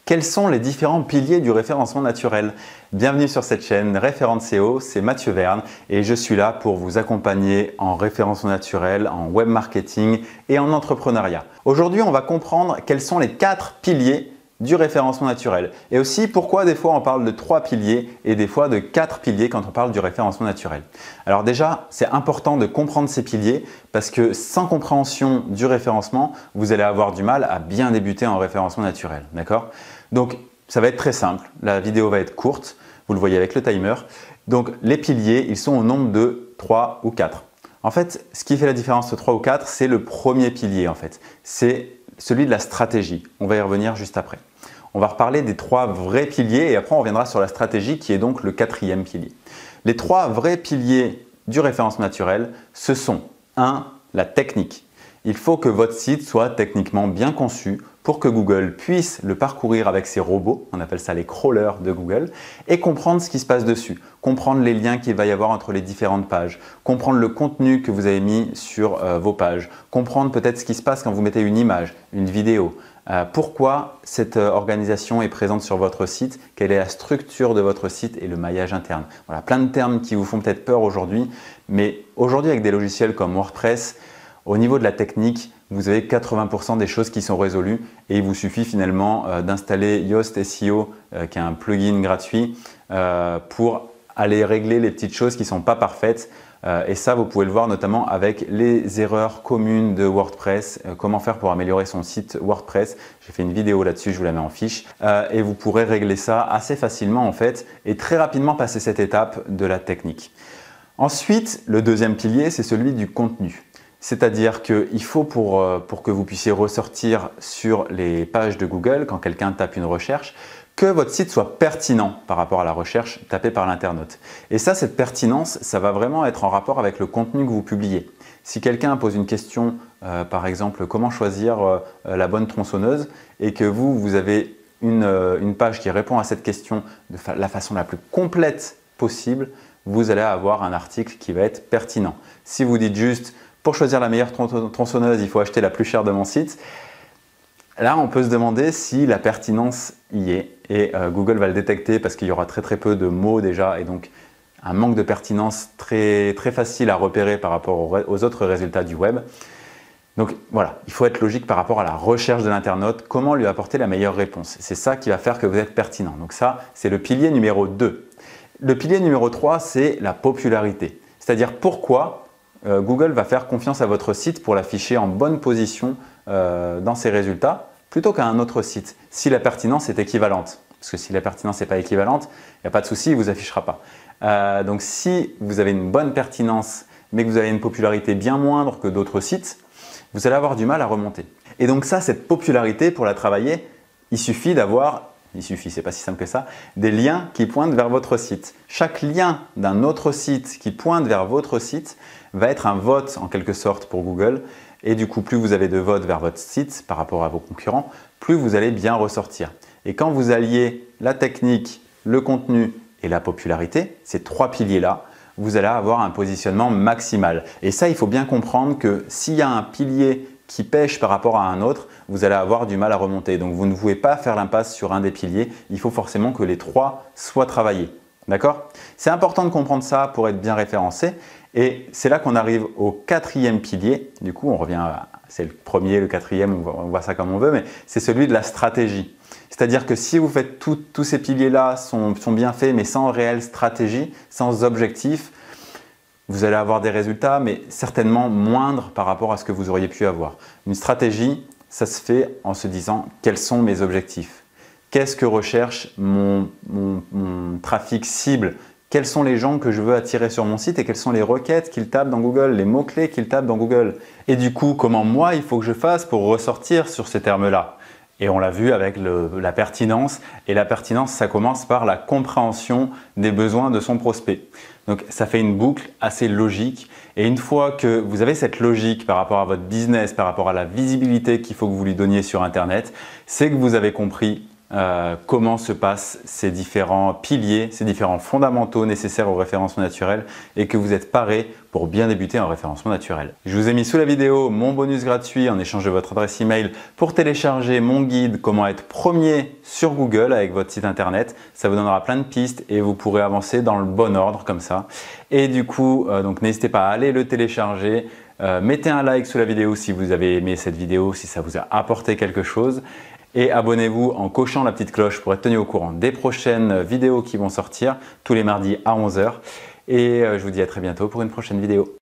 Quels sont les différents piliers du référencement naturel? Bienvenue sur cette chaîne Référent SEO, c'est Mathieu Verne et je suis là pour vous accompagner en référencement naturel, en web marketing et en entrepreneuriat. Aujourd'hui, on va comprendre quels sont les 4 piliers du référencement naturel et aussi pourquoi des fois on parle de 3 piliers et des fois de 4 piliers quand on parle du référencement naturel. Alors déjà, c'est important de comprendre ces piliers parce que sans compréhension du référencement, vous allez avoir du mal à bien débuter en référencement naturel. D'accord? Donc, ça va être très simple. La vidéo va être courte. Vous le voyez avec le timer. Donc, les piliers, ils sont au nombre de 3 ou 4. En fait, ce qui fait la différence de 3 ou 4, c'est le premier pilier en fait. C'est celui de la stratégie. On va y revenir juste après. On va reparler des 3 vrais piliers et après on reviendra sur la stratégie qui est donc le 4e pilier. Les 3 vrais piliers du référencement naturel, ce sont 1. La technique. Il faut que votre site soit techniquement bien conçu pour que Google puisse le parcourir avec ses robots, on appelle ça les crawlers de Google, et comprendre ce qui se passe dessus, comprendre les liens qu'il va y avoir entre les différentes pages, comprendre le contenu que vous avez mis sur vos pages, comprendre peut-être ce qui se passe quand vous mettez une image, une vidéo, pourquoi cette organisation est présente sur votre site, quelle est la structure de votre site et le maillage interne. Voilà, plein de termes qui vous font peut-être peur aujourd'hui, mais aujourd'hui avec des logiciels comme WordPress, au niveau de la technique, vous avez 80% des choses qui sont résolues et il vous suffit finalement d'installer Yoast SEO, qui est un plugin gratuit, pour aller régler les petites choses qui ne sont pas parfaites. Et ça, vous pouvez le voir notamment avec les erreurs communes de WordPress, comment faire pour améliorer son site WordPress. J'ai fait une vidéo là-dessus, je vous la mets en fiche. Et vous pourrez régler ça assez facilement en fait et très rapidement passer cette étape de la technique. Ensuite, le deuxième pilier, c'est celui du contenu. C'est-à-dire qu'il faut pour que vous puissiez ressortir sur les pages de Google quand quelqu'un tape une recherche, que votre site soit pertinent par rapport à la recherche tapée par l'internaute. Et ça, cette pertinence, ça va vraiment être en rapport avec le contenu que vous publiez. Si quelqu'un pose une question, par exemple, comment choisir la bonne tronçonneuse et que vous avez une page qui répond à cette question de la façon la plus complète possible, vous allez avoir un article qui va être pertinent. Si vous dites juste pour choisir la meilleure tronçonneuse, il faut acheter la plus chère de mon site. Là, on peut se demander si la pertinence y est et Google va le détecter parce qu'il y aura très peu de mots déjà et donc un manque de pertinence très facile à repérer par rapport aux autres résultats du web. Donc voilà, il faut être logique par rapport à la recherche de l'internaute, comment lui apporter la meilleure réponse. C'est ça qui va faire que vous êtes pertinent. Donc ça, c'est le pilier numéro 2. Le pilier numéro 3, c'est la popularité. C'est-à-dire pourquoi Google va faire confiance à votre site pour l'afficher en bonne position dans ses résultats plutôt qu'à un autre site si la pertinence est équivalente. Parce que si la pertinence n'est pas équivalente, il n'y a pas de souci, il ne vous affichera pas. Donc si vous avez une bonne pertinence mais que vous avez une popularité bien moindre que d'autres sites, vous allez avoir du mal à remonter. Et donc ça, cette popularité, pour la travailler, il suffit d'avoir, c'est pas si simple que ça, des liens qui pointent vers votre site. Chaque lien d'un autre site qui pointe vers votre site va être un vote en quelque sorte pour Google et du coup plus vous avez de votes vers votre site par rapport à vos concurrents, plus vous allez bien ressortir. Et quand vous alliez la technique, le contenu et la popularité, ces 3 piliers-là, vous allez avoir un positionnement maximal. Et ça, il faut bien comprendre que s'il y a un pilier qui pêche par rapport à un autre, vous allez avoir du mal à remonter. Donc vous ne pouvez pas faire l'impasse sur un des piliers, il faut forcément que les 3 soient travaillés. D'accord? C'est important de comprendre ça pour être bien référencé. Et c'est là qu'on arrive au 4e pilier. Du coup, on revient c'est le premier, le 4e, on voit ça comme on veut, mais c'est celui de la stratégie. C'est-à-dire que si vous faites tous ces piliers-là sont bien faits, mais sans réelle stratégie, sans objectif, vous allez avoir des résultats, mais certainement moindres par rapport à ce que vous auriez pu avoir. Une stratégie, ça se fait en se disant quels sont mes objectifs? Qu'est-ce que recherche mon trafic cible? Quels sont les gens que je veux attirer sur mon site et quelles sont les requêtes qu'ils tapent dans Google, les mots-clés qu'ils tapent dans Google? Et du coup, comment moi, il faut que je fasse pour ressortir sur ces termes-là? Et on l'a vu avec la pertinence. Et la pertinence, ça commence par la compréhension des besoins de son prospect. Donc, ça fait une boucle assez logique. Et une fois que vous avez cette logique par rapport à votre business, par rapport à la visibilité qu'il faut que vous lui donniez sur Internet, c'est que vous avez compris comment se passent ces différents piliers, ces différents fondamentaux nécessaires au référencement naturel et que vous êtes paré pour bien débuter en référencement naturel. Je vous ai mis sous la vidéo mon bonus gratuit en échange de votre adresse email pour télécharger mon guide comment être premier sur Google avec votre site internet. Ça vous donnera plein de pistes et vous pourrez avancer dans le bon ordre comme ça. Et du coup, donc n'hésitez pas à aller le télécharger. Mettez un like sous la vidéo si vous avez aimé cette vidéo, si ça vous a apporté quelque chose. Et abonnez-vous en cochant la petite cloche pour être tenu au courant des prochaines vidéos qui vont sortir tous les mardis à 11 h. Et je vous dis à très bientôt pour une prochaine vidéo.